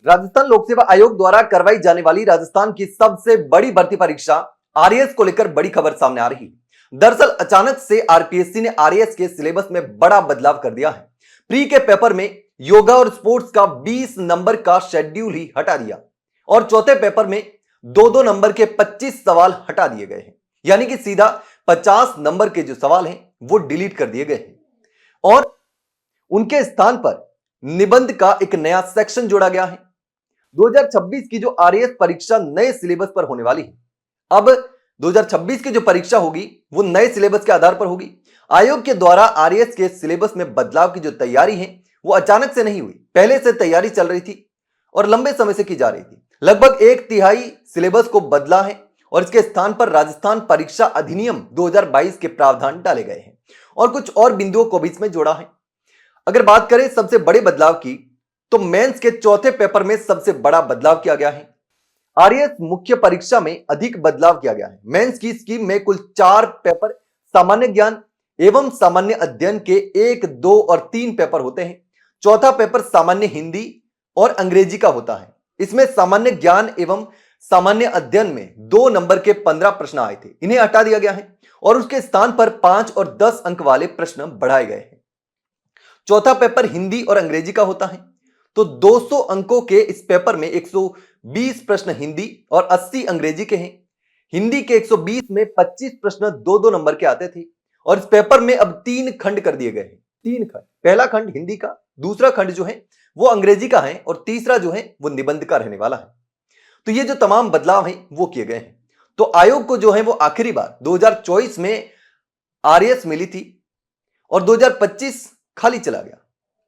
राजस्थान लोक सेवा आयोग द्वारा करवाई जाने वाली राजस्थान की सबसे बड़ी भर्ती परीक्षा आरएएस को लेकर बड़ी खबर सामने आ रही है। दरअसल अचानक से आरपीएससी ने आरएएस के सिलेबस में बड़ा बदलाव कर दिया है। प्री के पेपर में योगा और स्पोर्ट्स का 20 नंबर का शेड्यूल ही हटा दिया और चौथे पेपर में 2-2 नंबर के 25 सवाल हटा दिए गए हैं। यानी कि सीधा 50 नंबर के जो सवाल हैं वो डिलीट कर दिए गए हैं और उनके स्थान पर निबंध का एक नया सेक्शन जोड़ा गया है। 2026 की जो आरएएस परीक्षा नए सिलेबस पर होने वाली है। अब 2026 की जो परीक्षा होगी वो नए सिलेबस के आधार पर होगी। आयोग के द्वारा आरएएस के सिलेबस में बदलाव की जो तैयारी है वो अचानक से नहीं हुई, पहले से तैयारी चल रही थी और लंबे समय से की जा रही थी। लगभग 1/3 सिलेबस को बदला है और इसके स्थान पर राजस्थान परीक्षा अधिनियम 2022 के प्रावधान डाले गए हैं और कुछ और बिंदुओं को भी इसमें जोड़ा है। अगर बात करें सबसे बड़े बदलाव की, तो मेंस के चौथे पेपर में सबसे बड़ा बदलाव किया गया है। आरएएस मुख्य परीक्षा में अधिक बदलाव किया गया है। मेंस की स्कीम में कुल 4 पेपर सामान्य ज्ञान एवं सामान्य अध्ययन के 1, 2 और 3 पेपर होते हैं। चौथा पेपर सामान्य हिंदी और अंग्रेजी का होता है। इसमें सामान्य ज्ञान एवं सामान्य अध्ययन में 2 नंबर के 15 प्रश्न आए थे, इन्हें हटा दिया गया है और उसके स्थान पर 5 और 10 अंक वाले प्रश्न बढ़ाए गए हैं। चौथा पेपर हिंदी और अंग्रेजी का होता है, तो 200 अंकों के इस पेपर में 120 प्रश्न हिंदी और 80 अंग्रेजी के हैं। हिंदी के 120 में 25 प्रश्न 2-2 नंबर के आते थे और इस पेपर में अब 3 खंड कर दिए गए हैं। 3 खंड, पहला खंड हिंदी का, दूसरा खंड जो है वो अंग्रेजी का है और तीसरा जो है वो निबंध का रहने वाला है। तो ये जो तमाम बदलाव हैं वो किए गए हैं। तो आयोग को जो है वो आखिरी बार 2024 में आरएएस मिली थी और 2025 खाली चला गया।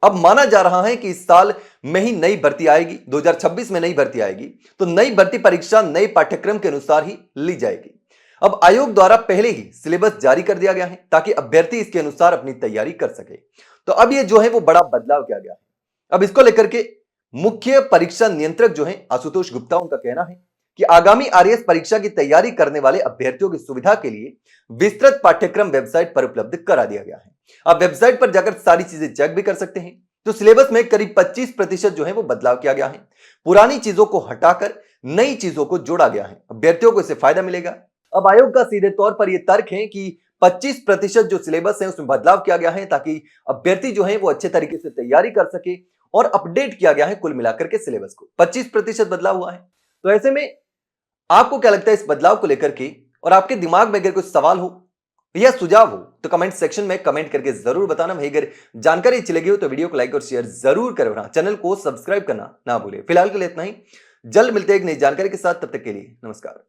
अब माना जा रहा है कि इस साल में ही नई भर्ती आएगी, 2026 में नई भर्ती आएगी, तो नई भर्ती परीक्षा नए पाठ्यक्रम के अनुसार ही ली जाएगी। अब आयोग द्वारा पहले ही सिलेबस जारी कर दिया गया है ताकि अभ्यर्थी इसके अनुसार अपनी तैयारी कर सके। तो अब ये जो है वो बड़ा बदलाव किया गया है। अब इसको लेकर के मुख्य परीक्षा नियंत्रक जो है आशुतोष गुप्ता, उनका कहना है कि आगामी आरएएस परीक्षा की तैयारी करने वाले अभ्यर्थियों की सुविधा के लिए विस्तृत पाठ्यक्रम वेबसाइट पर उपलब्ध करा दिया गया है। आप वेबसाइट पर जाकर सारी चीजें चेक भी कर सकते हैं। तो सिलेबस में करीब 25% जो है वो बदलाव किया गया है। पुरानी चीजों को हटाकर नई चीजों को जोड़ा गया है। अभ्यर्थियों को इससे फायदा मिलेगा। अब आयोग का सीधे तौर पर यह तर्क है कि 25% जो सिलेबस है उसमें बदलाव किया गया है ताकि अभ्यर्थी जो है वो अच्छे तरीके से तैयारी कर सके और अपडेट किया गया है कुल मिलाकर के सिलेबस को। 25% बदलाव हुआ है। तो ऐसे में आपको क्या लगता है इस बदलाव को लेकर के, और आपके दिमाग में अगर कुछ सवाल हो या सुझाव हो तो कमेंट सेक्शन में कमेंट करके जरूर बताना। वहीं अगर जानकारी अच्छी लगी हो तो वीडियो को लाइक और शेयर जरूर करें, चैनल को सब्सक्राइब करना ना भूलें। फिलहाल के लिए इतना ही, जल्द मिलते हैं एक नई जानकारी के साथ, तब तक के लिए नमस्कार।